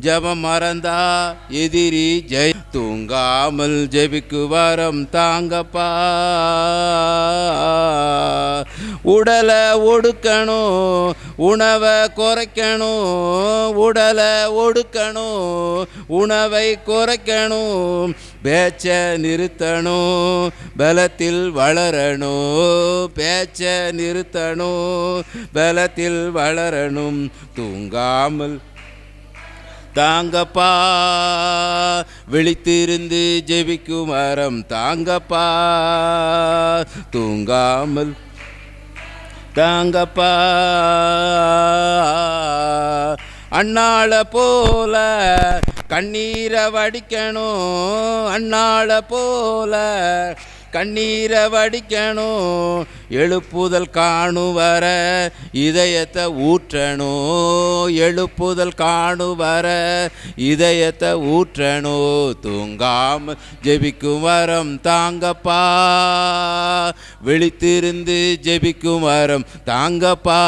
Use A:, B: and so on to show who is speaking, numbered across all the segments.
A: ஜபம் மறந்தா எதிரி ஜெய். தூங்காமல் ஜெபிக்கு வரம் தாங்கப்பா. உடலை ஒடுக்கணும், உணவை குறைக்கணும். உடலை ஒடுக்கணும், உணவை குறைக்கணும். பேச்ச நிறுத்தணும், பலத்தில் வளரணும். பேச்ச நிறுத்தணும், பலத்தில் வளரணும். தூங்காமல் தாங்கப்பா, விழித்திருந்து ஜெபிக்கும் வரம் தாங்கப்பா. தூங்காமல் தாங்கப்பா. அண்ணாள போல கண்ணீரை வடிக்கணும். அண்ணாள போல கண்ணீரை வடிக்கணும். எழுப்புதல் காணுவர இதயத்தை ஊற்றணும். எழுப்புதல் காணுவர இதயத்தை ஊற்றணும். தூங்காமல் ஜெபிக்கும் வரம் தாங்கப்பா, விழித்திருந்து ஜெபிக்கும் வரம் தாங்கப்பா.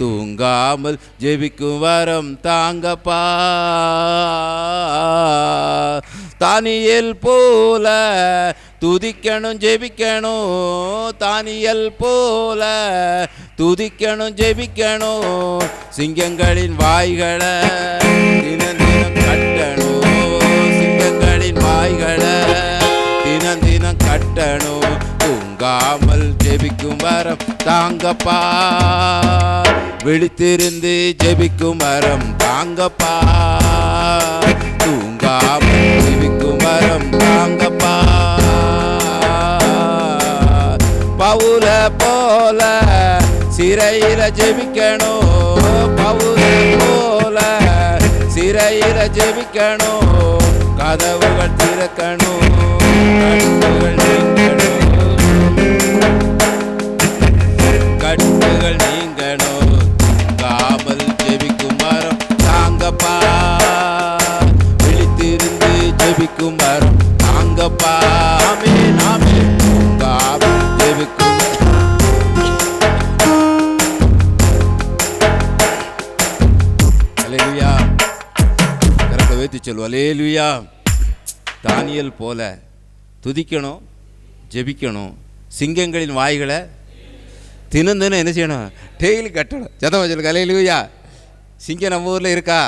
A: தூங்காமல் ஜெபிக்கும் வரம் தாங்கப்பா. தானியேல் போல துதிக்கணும் ஜெபிக்கணும். தானியேல் போல துதிக்கணும் ஜெபிக்கணும். சிங்கங்களின் வாய்களை தினம் தினம் கட்டணும். சிங்கங்களின் வாய்களை தினம் தினம் கட்டணும். தூங்காமல் ஜெபிக்கும் வரம் தாங்கப்பா, விழித்திருந்து ஜெபிக்கும் வரம் தாங்கப்பா. தூங்காமல் ஜெபிக்கும் வரம் தாங்கப்பா. பவுல போல சிறையில ஜெபிக்கணும். பவுல போல சிறையில ஜெபிக்கணும். கதவுகள் திறக்கணும், கட்டுகள் நீங்கணும். கட்டுகள் நீங்கணும். காமல் ஜெபிக்கும் வரம் தாங்கப்பா, விழித்திருந்து ஜெபிக்கும் வரம் தாங்கப்பா. ஆமென் ஆமென். காமல் ஜெபிக்கும் அல்லேலூயா. கரத்தை வைத்து சொல்லுவோம் அல்லேலூயா. தானியேல் போல துதிக்கணும் ஜெபிக்கணும். சிங்கங்களின் வாய்களை தினம் தினம் என்ன செய்யணும்? டெய்லி கட்டணும். சத்தம் வச்சுருக்க அல்லேலூயா. சிங்கம் நம்ம ஊரில் இருக்கா?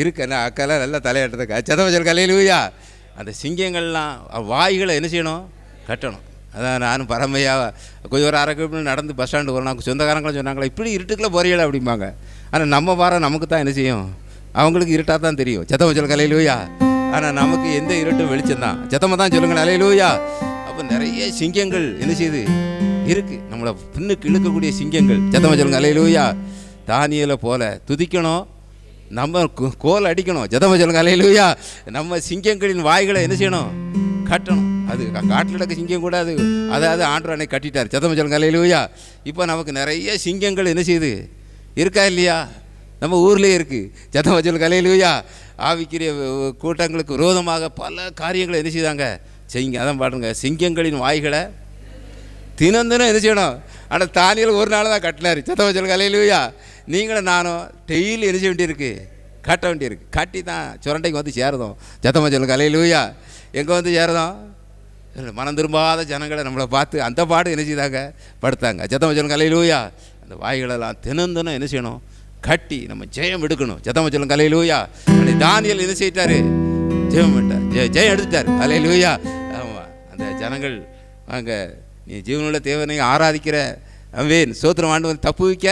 A: இருக்குண்ணா, அக்கெல்லாம் நல்லா தலையாட்டுறதுக்கா. சத்தம் வச்சுருக்க அல்லேலூயா. அந்த சிங்கங்கள்லாம் வாய்களை என்ன செய்யணும்? கட்டணும். அதான் நானும் பரமையா கொஞ்சம் ஒரு அரை கிலோமீட்டர் நடந்து பஸ் ஸ்டாண்டு வரணும். சொந்தக்காரங்களும் சொன்னாங்களா, இப்படி இருட்டுக்குள்ளே போறீங்களா அப்படிம்பாங்க. ஆனால் நம்ம வாரம் நமக்கு தான் என்ன செய்யும்? அவங்களுக்கு இருட்டாக தான் தெரியும். சத்தம் வச்சுருக்க அல்லேலூயா. ஆனால் நமக்கு எந்த இருட்டும் வெளிச்சம் தான். சத்தமாக தான் சொல்லுங்கள் அல்லேலூயா. அப்போ நிறைய சிங்கங்கள் என்ன செய்யுது இருக்குது, நம்மளை பின்னுக்கு இழுக்கக்கூடிய சிங்கங்கள். சத்தமாக சொல்லுங்கள் அல்லேலூயா. தானியேலை போல துதிக்கணும், நம்ம கோல் அடிக்கணும். சத்தமாக சொல்லுங்கள் அல்லேலூயா. நம்ம சிங்கங்களின் வாய்களை என்ன செய்யணும்? கட்டணும். அது காட்டில் இருக்க சிங்கம் கூட அதாவது ஆண்டவர் அன்னைக்கு கட்டிட்டார். சத்தமாக சொல்லுங்கள் அல்லேலூயா. இப்போ நமக்கு நிறைய சிங்கங்கள் என்ன செய்யுது? இருக்கா இல்லையா? நம்ம ஊர்லேயே இருக்குது. சத்தமாக சொல்லுங்கள் அல்லேலூயா. ஆவிக்குரிய கூட்டங்களுக்கு விரோதமாக பல காரியங்களை என்ன செய்தாங்க? செய்யுங்க. அதான் பாடுங்க, சிங்கங்களின் வாய்களை தினம் தினம் என்ன செய்யணும்? ஆனால் தானியேல் ஒரு நாள் தான் கட்டினார். சத்தமாக சொல்லுங்கள் அல்லேலூயா. நீங்களும் நானும் டெய்லி என்ன செய்ய வேண்டியிருக்கு? கட்ட வேண்டியிருக்கு. கட்டி தான் சுரண்டைக்கு வந்து சேருதோம். சத்தமாக சொல்லுங்கள் அல்லேலூயா. எங்கே வந்து சேருதோம்? மனம் திரும்பாத ஜனங்களை நம்மளை பார்த்து அந்த பாடு என்ன செய்தாங்க? படுத்தாங்க. சத்தமாக சொல்லுங்கள் அல்லேலூயா. அந்த வாய்களெல்லாம் தினம் தினம் என்ன செய்யணும்? கட்டி நம்ம ஜெயம் எடுக்கணும். சத்தமாக சொல்லுங்கள் அல்லேலூயா. தானியேல் என்ன செய்யிட்டாரு? ஜெயம் விட்டார், ஜெயம் எடுத்துட்டார். அல்லேலூயா. ஆமாம், அந்த ஜனங்கள் வாங்க, நீ ஜீவனுள்ள தேவனை ஆராதிக்கிற அவன் சோத்திரம் ஆண்டு தப்பு வைக்க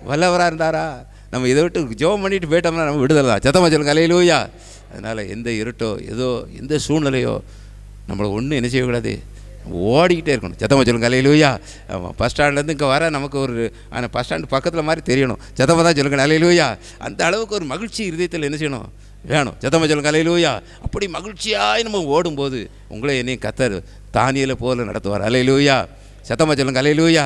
A: வல்லவராக இருந்தாரா? நம்ம இதை விட்டு ஜெபம் பண்ணிட்டு போயிட்டோம்னா நம்ம விடுதலாம். சத்தமாக சொல்லுங்கள் அல்லேலூயா. அதனால் எந்த இருட்டோ ஏதோ எந்த சூழ்நிலையோ நம்மளை ஒன்றும் என்ன செய்யக்கூடாது, ஓடிக்கிட்டே இருக்கணும். சத்தமாக சொல்லுங்கள் அல்லேலூயா. ஆமாம், பஸ் ஸ்டாண்ட்லேருந்து இங்கே வர நமக்கு ஒரு ஆனால் பஸ் ஸ்டாண்டு பக்கத்தில் மாதிரி தெரியணும். சத்தமாக தான் சொல்லுங்கள் அல்லேலூயா. அந்த அளவுக்கு ஒரு மகிழ்ச்சி இருதயத்தில் என்ன செய்யணும்? வேணும். சத்தமாக சொல்லுங்கள் அல்லேலூயா. அப்படி மகிழ்ச்சியாக நம்ம ஓடும்போது உங்களே என்னையும் கர்த்தர் தானியேலை போல நடத்துவார். அல்லேலூயா. சத்தமாக சொல்லுங்கள் அல்லேலூயா.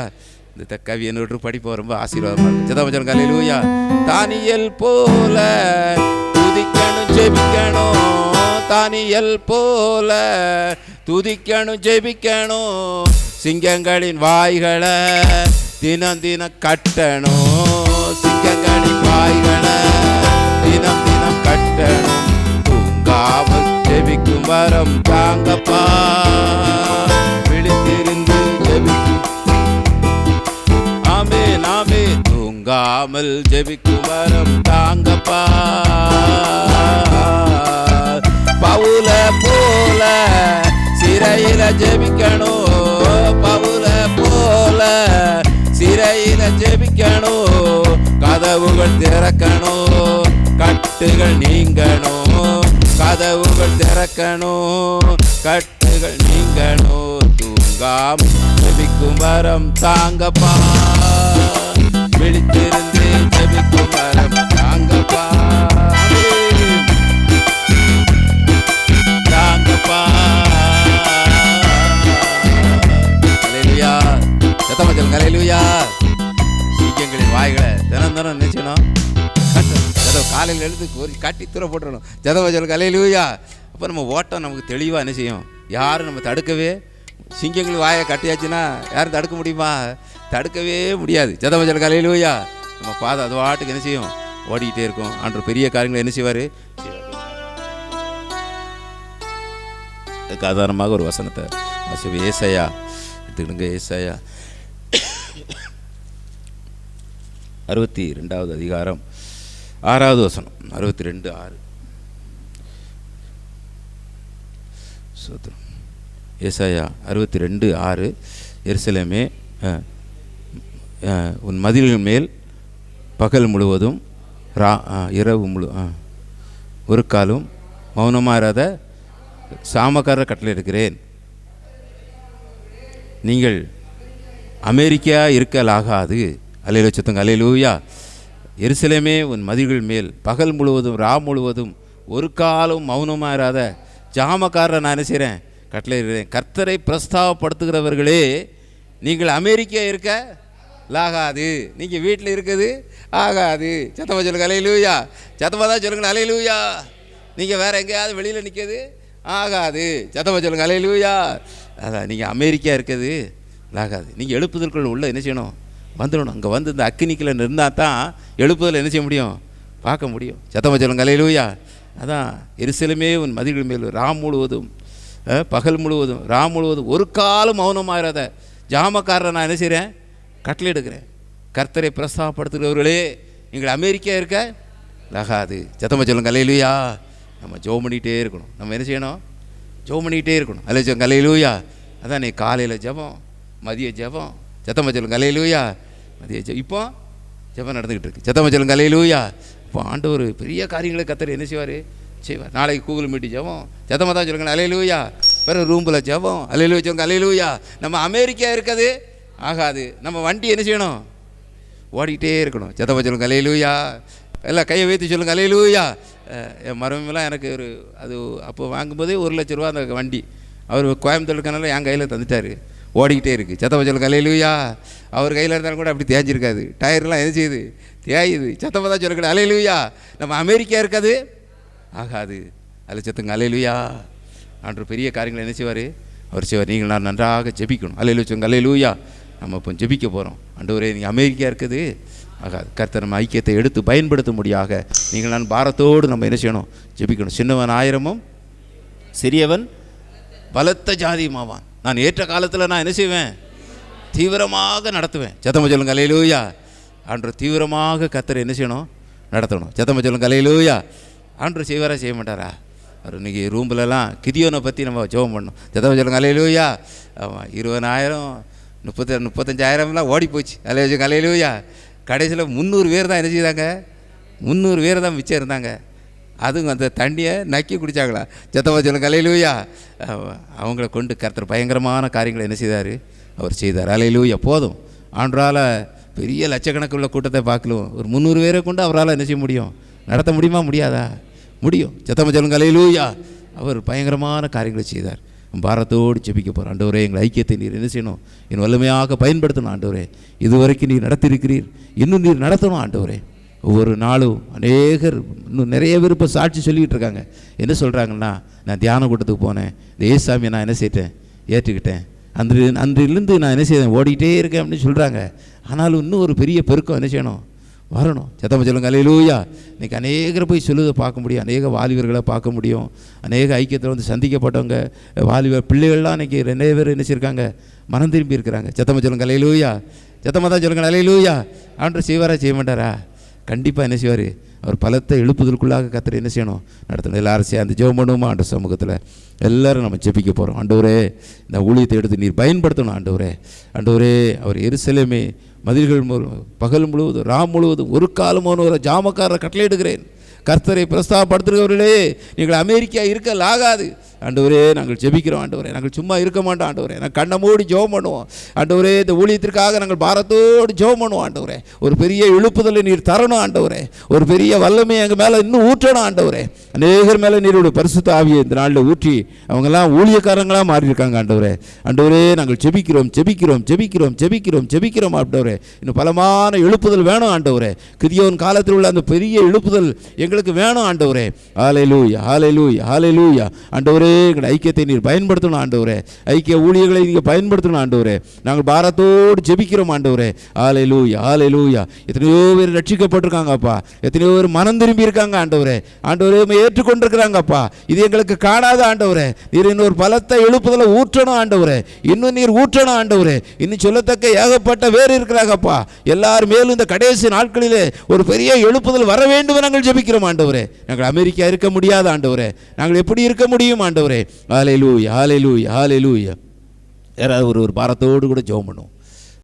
A: இந்த கவி என்னோட படிப்போம், ரொம்ப ஆசீர்வாதமாக இருக்கும். சத்தமாக சொல்லுங்கள் அல்லேலூயா. தானியேல் போல துதிக்கணும் ஜெபிக்கணும். தானியேல் போல துதிக்கணும் ஜெபிக்கணும். சிங்கங்களின் வாய்களை தினம் தினம் கட்டணும். சிங்கங்களின் வாய்களை விடாமல் ஜெபிக்கும் வரம் தாங்கப்பா. பவுல போல சிறையில ஜெபிக்கணும், பவுல போல சிறையில ஜெபிக்கணும். கதவுகள் திறக்கணும், கட்டுகள் நீங்கணும். கதவுகள் திறக்கணும், கட்டுகள் நீங்கணும். தூங்காம ஜெபிக்கும் வரம் தாங்கப்பா. விழித்திருந்து ஜெபிக்கும் வரம் தாங்கப்பா, தாங்கப்பா. அல்லேலூயா. சத்தமா சொல்லுங்க அல்லேலூயா. சீக்கியங்களின் வாய்களை தினம் தினம் நினைச்சணும். காலையில் எழுந்து ஒரு காட்டி தூர போட்டுடணும். சத்தமா சொல்லுங்க அல்லேலூயா. அப்போ நம்ம ஓட்டம் நமக்கு தெளிவாக என்ன செய்யும்? யாரும் நம்ம தடுக்கவே, சிங்கங்கள் வாயை கட்டியாச்சுன்னா யாரும் தடுக்க முடியுமா? தடுக்கவே முடியாது. சத்தமா சொல்லுங்க அல்லேலூயா. நம்ம பாதை அது வாட்டுக்கு என்ன செய்யும்? ஓடிக்கிட்டே இருக்கும். ஆண்டவர் பெரிய காரியங்களை என்ன செய்வார்? அதுக்கு ஆதாரமாக ஒரு வசனத்தை வாசிப்பு. ஏசாயா எடுத்துக்கிடுங்க. ஏசாயா 62வது அதிகாரம் 6வது வசனம். 62:6. ஏசாயா 62:6. எருசலேமே, உன் மதில்கள் மேல் பகல் முழுவதும் இரவு ஒரு காலும் மௌனமாக இராத சாமக்காரர் கட்டளை இருக்கிறேன். நீங்கள் அமெரிக்கா இருக்கலாகாது. அல்லேலூயா. சத்தங்க அல்லேலூயா. எருசலேமே, உன் மதில்கள் மேல் பகல் முழுவதும் முழுவதும் ஒரு காலம் மௌனமாக இராத ஜாமக்காரரை நான் என்ன செய்கிறேன்? கட்டளை இருக்கிறேன். கர்த்தரை பிரஸ்தாவப்படுத்துகிறவர்களே, நீங்கள் அமெரிக்கா இருக்க லாகாது. நீங்கள் வீட்டில் இருக்குது ஆகாது. சத்தமாக சொல்லுங்க அல்லேலூயா. சத்தமாக தான் சொல்லுங்க அல்லேலூயா. நீங்கள் வேறு எங்கேயாவது வெளியில் நிற்கிறது ஆகாது. சத்தமாக சொல்லுங்க அல்லேலூயா. அதான் நீங்கள் அமெரிக்கா இருக்குது ஆகாது. நீங்கள் எழுப்புதலுக்குள்ள உள்ள என்ன செய்யணும்? வந்துடணும். அங்கே வந்து இந்த அக்கினிக்கில் இருந்தால் தான் எழுப்புதல் என்ன செய்ய முடியும்? பார்க்க முடியும். சத்தமாக சொல்லுங்க அல்லேலூயா. அதான் எருசலேமே, உன் மதில்கள் மேல் முழுவதும் பகல் முழுவதும் முழுவதும் ஒரு காலம் மௌனமாகாத ஜாமக்காரரை நான் என்ன செய்கிறேன்? கட்டளை எடுக்கிறேன். கர்த்தரை பிரஸ்தாபப்படுத்துகிறவர்களே, நீங்கள் அமெரிக்கா இருக்க லாகாது. சத்தமாக சொல்லுங்க அல்லேலூயா. நம்ம ஜெபம் பண்ணிகிட்டே இருக்கணும். நம்ம என்ன செய்யணும்? ஜெபம் பண்ணிக்கிட்டே இருக்கணும். அல்லேலூயா அல்லேலூயா. அதான் நீ காலையில் ஜெபம், மதிய ஜெபம். சத்தமாக சொல்லுங்க அல்லேலூயா. மதிய இப்போ ஜெபம் நடந்துக்கிட்டு இருக்கு. சத்தமாக சொல்லுங்க அல்லேலூயா. இப்போ ஆண்டவர் பெரிய காரியங்களை கர்த்தர் என்ன செய்வார்? செய்வார். நாளைக்கு கூகுள் மீட்டு ஜெபம். சத்தமாக தான் சொல்லுங்க அல்லேலூயா. பிறகு ரூம்பில் ஜெபம். அல்லேலூயா சொல்லுங்க அல்லேலூயா. நம்ம அமெரிக்கா இருக்கிறது ஆகாது. நம்ம வண்டி என்ன செய்யணும்? ஓடிக்கிட்டே இருக்கணும். சத்தமாக சொல்லுங்க அல்லேலூயா. எல்லாம் கையை வைத்து சொல்லுங்க அல்லேலூயா. என் மருமெல்லாம் எனக்கு ஒரு அது அப்போ வாங்கும்போதே 1 லட்ச ரூபா அந்த வண்டி. அவர் கோயம்புத்தூர் இருக்கனால என் கையில் தந்துட்டார். ஓடிக்கிட்டே இருக்குது. சத்தமாக சொல்லுங்க அல்லேலூயா. அவர் கையில் இருந்தாலும் கூட அப்படி தேஞ்சிருக்காது. டயர்லாம் என்ன செய்யுது? தேயுது. சத்தமாக தான் சொல்லுங்க அல்லேலூயா. நம்ம அமெரிக்கா இருக்காது ஆகாது. அதில் சத்துங்க அல்லேலூயா. ஆண்டவர் பெரிய காரியங்களை என்ன செய்வார்? அவர் செய்வார். நீங்கள் நான் நன்றாக ஜெபிக்கணும். அல்லேலூயா சொல்லுங்க அல்லேலூயா. நம்ம இப்போ ஜெபிக்க போகிறோம். ஆண்டவரே, நீங்கள் அமெரிக்கா இருக்குது ஆகாது. கர்த்தர் நம்ம ஐக்கியத்தை எடுத்து பயன்படுத்தும்படியாக நீங்கள் நான் பாரத்தோடு நம்ம என்ன செய்யணும்? ஜெபிக்கணும். சின்னவன் 1000 சிறியவன் பலத்த ஜாதியுமாவான். நான் ஏற்ற காலத்தில் நான் என்ன செய்வேன்? தீவிரமாக நடத்துவேன். சத்தமாக சொல்லுங்க அல்லேலூயா. ஆண்டவர் தீவிரமாக கர்த்தர் என்ன செய்யணும்? நடத்தணும். சத்தமாக சொல்லுங்க அல்லேலூயா. ஆண்டவர் செய்வாரா செய்ய மாட்டாரா? அவர் இன்றைக்கி ரூம்லலாம் கிதியோனை பற்றி நம்ம ஜெபம் பண்ணணும். சத்தமாக சொல்லுங்க அல்லேலூயா. ஆமாம், 20,000 35,000 ஓடி போச்சு. அல்லேலூயா. கடைசியில் 300 பேர் தான் என்ன செய்தாங்க? 300 பேர் தான் மிச்சம் இருந்தாங்க. அதுவும் அந்த தண்ணியை நக்கி குடித்தாங்களா? சத்தமாக சொல்லுங்க அல்லேலூயா. அவங்கள கொண்டு கர்த்தர் பயங்கரமான காரியங்களை என்ன செய்தார்? அவர் செய்தார். அல்லேலூயா. போதும். ஆண்டவரால் பெரிய லட்சக்கணக்குள்ள கூட்டத்தை பார்க்கலாம். ஒரு 300 பேரை கொண்டு அவரால் என்ன செய்ய முடியும்? நடத்த முடியுமா? முடியாதா? முடியும். சத்தமாக சொல்லுங்க அல்லேலூயா. அவர் பயங்கரமான காரியங்களை செய்தார். பாரத்தோடு ஜெபிக்க போகிறோம். ஆண்டவரே, எங்கள் ஐக்கியத்தை நீர் என்ன செய்யணும்? என் வல்லமையாக பயன்படுத்தணும். ஆண்டவரே, இதுவரைக்கும் நீர் நடத்தியிருக்கிறீர், இன்னும் நீர் நடத்தணும். ஆண்டவரே, ஒவ்வொரு நாளும் அநேகர் இன்னும் நிறைய பேர் இப்போ சாட்சி சொல்லிக்கிட்டு இருக்காங்க. என்ன சொல்கிறாங்கன்னா, நான் தியான கூட்டத்துக்கு போனேன், இந்த ஏசாமியை நான் என்ன செய்தேன்? ஏற்றுக்கிட்டேன். அன்றிலிருந்து நான் என்ன செய்தேன்? ஓடிக்கிட்டே இருக்கேன் அப்படின்னு சொல்கிறாங்க. ஆனாலும் இன்னும் ஒரு பெரிய பெருக்கம் என்ன செய்யணும்? வரணும். சத்தமாக சொல்லுங்க அல்லேலூயா. இன்றைக்கி அநேகரை போய் சொல்லுவதை பார்க்க முடியும். அநேக வாலிபர்களை பார்க்க முடியும். அநேக ஐக்கியத்தில் வந்து சந்திக்கப்பட்டவங்க வாலிபர் பிள்ளைகள்லாம் இன்றைக்கி 2 பேர் என்ன செய்யிருக்காங்க? மனம் திரும்பி இருக்கிறாங்க. சத்தமாக சொல்லுங்க அல்லேலூயா. சத்தமாக தான் சொல்லுங்க அல்லேலூயா. ஆண்டவர் செய்வாரா செய்ய மாட்டாரா? கண்டிப்பாக என்ன செய்வார்? அவர் பலத்தை எழுப்புதலுக்குள்ளாக கர்த்தர் என்ன செய்யணும்? நடத்தணும். எல்லாரும் சேர்ந்து ஜெபம் பண்ணுவோமா? ஆண்டு சமூகத்தில் எல்லோரும் நம்ம ஜெபிக்க போகிறோம். ஆண்டவரே, இந்த ஊழியத்தை எடுத்து நீர் பயன்படுத்தணும். ஆண்டவரே, ஆண்டவரே, அவர் எருசலேமே மதில்கள் பகல் முழுவதும் ராம் முழுவதும் ஒரு காலமான ஒரு ஜாமக்காரரை கட்டளையிடுகிறேன். கர்த்தரை பிரஸ்தாபப்படுத்துகிறவர்களே, நீங்கள் அமெரிக்கா இருக்கலாகாது. ஆண்டவரே, நாங்கள் ஜெபிக்கிறோம். ஆண்டவரே, நாங்கள் சும்மா இருக்க மாட்டோம். ஆண்டவரே, நாங்கள் கண்ணை மூடி ஜெபம் பண்ணுவோம். ஆண்டவரே, இந்த ஊழியத்திற்காக நாங்கள் பாரத்தோடு ஜெபம் பண்ணுவோம். ஆண்டவரே, ஒரு பெரிய எழுப்புதலை நீர் தரணும். ஆண்டவரே, ஒரு பெரிய வல்லமை எங்கள் மேலே இன்னும் ஊற்றணும். ஆண்டவரே, அநேகர் மேலே நீருடைய பரிசுத்த ஆவியை இந்த நாளில் ஊற்றி அவங்கெல்லாம் ஊழியக்காரங்களாக மாறியிருக்காங்க. ஆண்டவரே, ஆண்டவரே, நாங்கள் ஜெபிக்கிறோம் ஜெபிக்கிறோம் ஜெபிக்கிறோம் ஜெபிக்கிறோம் ஜெபிக்கிறோம். ஆண்டவரே, இன்னும் பலமான எழுப்புதல் வேணும். ஆண்டவரே, கிதியோன் காலத்தில் உள்ள அந்த பெரிய எழுப்புதல் எங்களுக்கு வேணும். ஆண்டவரே, ஹல்லேலூயா ஹல்லேலூயா ஹல்லேலூயா. ஆண்டவரே, எங்கள் ஐக்கியத்தை நீர் பயன்படுத்தணும். ஆண்டவரே, ஐக்கிய ஊழியர்களை நீங்கள் பயன்படுத்தணும். ஆண்டவரே, நாங்கள் பாரத்தோடு ஜெபிக்கிறோம். ஆண்டவரே, ஹல்லேலூயா ஹல்லேலூயா. எத்தனையோ பேர் ரட்சிக்கப்பட்டிருக்காங்கப்பா, எத்தனையோ பேர் மனம் திரும்பி இருக்காங்க. ஆண்டவரே, ஆண்டவரே, ஏற்றுக்கொண்டிருக்கிறாங்கப்பா. இது எங்களுக்கு காணாத. ஆண்டவரே, நீர் இன்னொரு பலத்தை எழுப்புதலை ஊற்றணும். ஆண்டவரே, இன்னும் நீர் ஊற்றணும். ஆண்டவரே, இன்னும் சொல்லத்தக்க ஏகப்பட்ட வேறு இருக்கிறாங்கப்பா. எல்லாரும் மேலும் இந்த கடைசி நாட்களிலே ஒரு பெரிய எழுப்புதல் வர வேண்டும் நாங்கள் ஜெபிக்கிறோம். ஆண்டவரே, நாங்கள் அமெரிக்கா இருக்க முடியாது. ஆண்டவரே, நாங்கள் எப்படி இருக்க முடியும்? ஆண்டவரே, ஹல்லேலூயா ஹல்லேலூயா ஹல்லேலூயா. யாராவது ஒரு பாரத்தோடு கூட ஜெபம் பண்ணுவோம்.